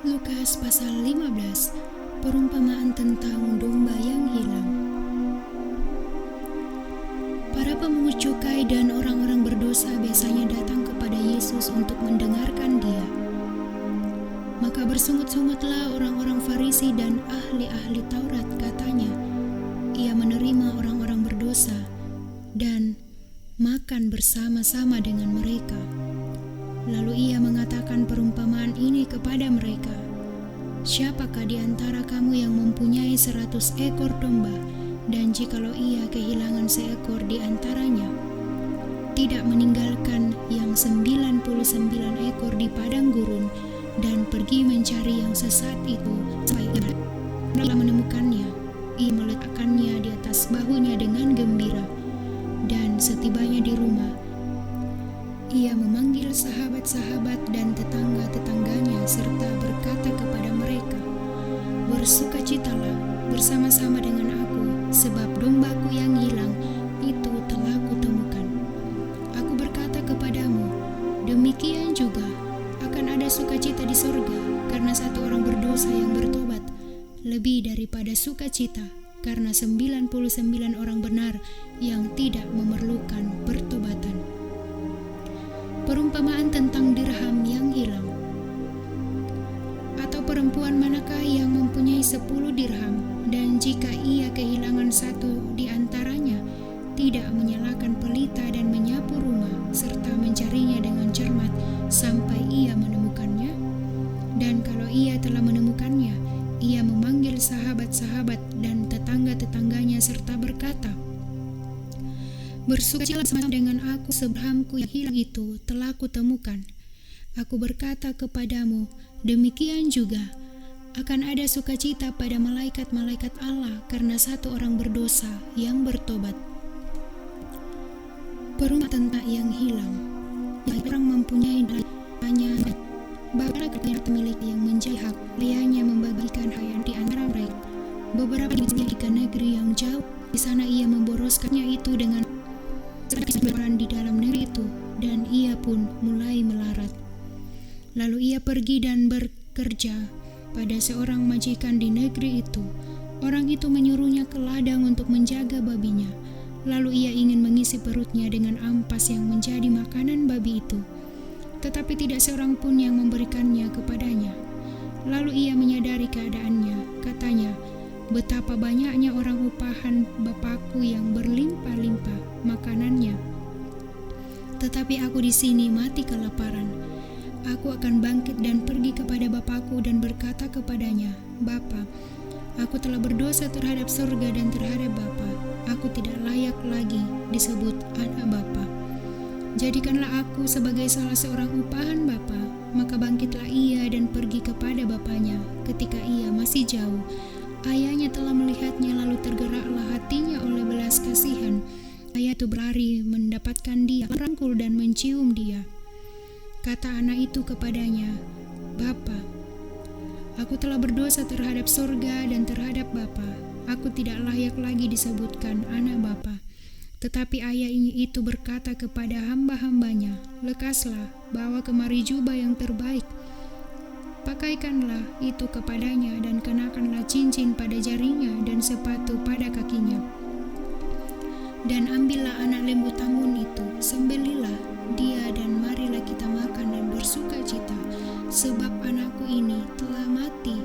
Lukas pasal 15, perumpamaan tentang domba yang hilang. Para pemungut cukai dan orang-orang berdosa biasanya datang kepada Yesus untuk mendengarkan Dia. Maka bersungut-sungutlah orang-orang Farisi dan ahli-ahli Taurat, katanya, Ia menerima orang-orang berdosa dan makan bersama-sama dengan mereka. Lalu Ia mengatakan perumpamaan ini kepada mereka. Siapakah di antara kamu yang mempunyai 100 ekor domba, dan jikalau ia kehilangan seekor di antaranya, tidak meninggalkan yang 99 ekor di padang gurun, dan pergi mencari yang sesat itu sampai ia menemukannya. Ia meletakkannya di atas bahunya dengan gembira, dan setibanya di rumah, Ia memanggil sahabat-sahabat dan tetangga-tetangganya serta berkata kepada mereka, "Bersukacitalah bersama-sama dengan aku, sebab dombaku yang hilang itu telah kutemukan. Aku berkata kepadamu, demikian juga akan ada sukacita di sorga karena satu orang berdosa yang bertobat, lebih daripada sukacita karena 99 orang benar yang tidak memerlukan pertobatan." Perumpamaan tentang dirham yang hilang. Atau perempuan manakah yang mempunyai 10 dirham, dan jika ia kehilangan satu di antaranya, tidak menyalakan pelita dan menyapu rumah, serta mencarinya dengan cermat sampai ia menemukannya? Dan kalau ia telah menemukannya, ia memanggil sahabat-sahabat dan tetangga-tetangganya serta berkata, "Bersukacitalah bersama dengan aku, sebab dirhamku yang hilang itu telah kutemukan." Aku berkata kepadamu, demikian juga akan ada sukacita pada malaikat-malaikat Allah karena satu orang berdosa yang bertobat. Perumpamaan tentang yang hilang. Yang orang mempunyai hanya bahkan ketika pemilik yang menjadi hak, lianya membagikan hak di antara mereka. Beberapa pergi ke negeri yang jauh, di sana ia memboroskannya itu dengan orang di dalam negeri itu, dan ia pun mulai melarat. Lalu ia pergi dan bekerja pada seorang majikan di negeri itu. Orang itu menyuruhnya ke ladang untuk menjaga babinya. Lalu ia ingin mengisi perutnya dengan ampas yang menjadi makanan babi itu, tetapi tidak seorang pun yang memberikannya kepadanya. Lalu ia menyadari keadaannya, katanya, "Betapa banyaknya orang upahan Bapakku yang berlimpah-limpah makanannya, tetapi aku di sini mati kelaparan. Aku akan bangkit dan pergi kepada Bapakku dan berkata kepadanya, Bapa, aku telah berdosa terhadap surga dan terhadap Bapa. Aku tidak layak lagi disebut anak Bapa. Jadikanlah aku sebagai salah seorang upahan Bapa." Maka bangkitlah ia dan pergi kepada bapaknya. Ketika ia masih jauh, ayahnya telah melihatnya, lalu tergeraklah hatinya oleh belas kasihan. Ayah itu berlari mendapatkan dia, merangkul dan mencium dia. Kata anak itu kepadanya, "Bapa, aku telah berdosa terhadap sorga dan terhadap Bapa. Aku tidak layak lagi disebutkan anak Bapa." Tetapi ayah itu berkata kepada hamba-hambanya, "Lekaslah, bawa kemari jubah yang terbaik. Pakaikanlah itu kepadanya dan kenakanlah cincin pada jarinya dan sepatu pada kakinya. Dan ambillah anak lembu tambun itu, sembelihlah dia dan marilah kita makan dan bersukacita, sebab anakku ini telah mati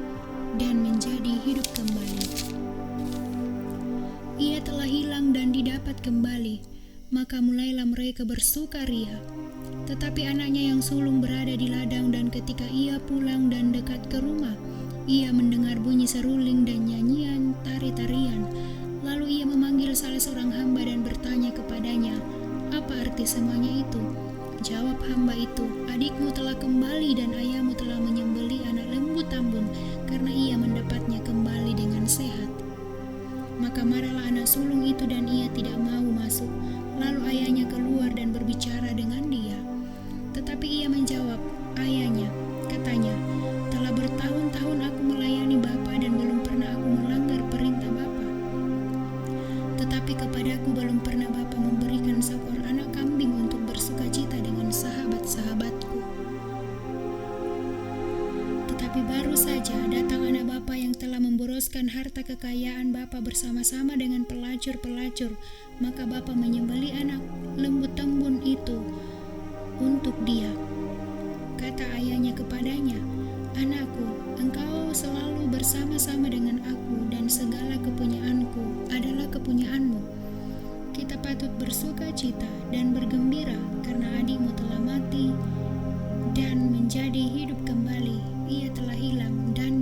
dan menjadi hidup kembali. Ia telah hilang dan didapat kembali." Maka mulailah mereka bersukaria. Tetapi anaknya yang sulung berada di ladang, dan ketika ia pulang dan dekat ke rumah, ia mendengar bunyi seruling dan nyanyian tari-tarian. Lalu ia memanggil salah seorang hamba dan bertanya kepadanya, "Apa arti semuanya itu?" Jawab hamba itu, "Adikmu telah kembali dan ayahmu telah menyembelih anak lembu tambun karena ia mendapatnya kembali dengan sehat." Maka marahlah anak sulung itu dan ia tidak mau masuk. Lalu ayahnya keluar dan berbicara dengan dia. Tetapi ia menjawab ayahnya, katanya, "Telah bertahun-tahun aku melayani Bapa dan belum pernah aku melanggar perintah Bapa. Tetapi kepadaku belum pernah Bapa memberikan seekor anak kambing untuk bersukacita dengan sahabat-sahabatku. Tetapi baru kekayaan bapa bersama-sama dengan pelacur-pelacur, maka bapa menyembelih anak lembu tembun itu untuk dia. Kata ayahnya kepadanya, "Anakku, engkau selalu bersama-sama dengan aku dan segala kepunyaanku adalah kepunyaanmu. Kita patut bersuka cita dan bergembira karena adikmu telah mati dan menjadi hidup kembali. Ia telah hilang dan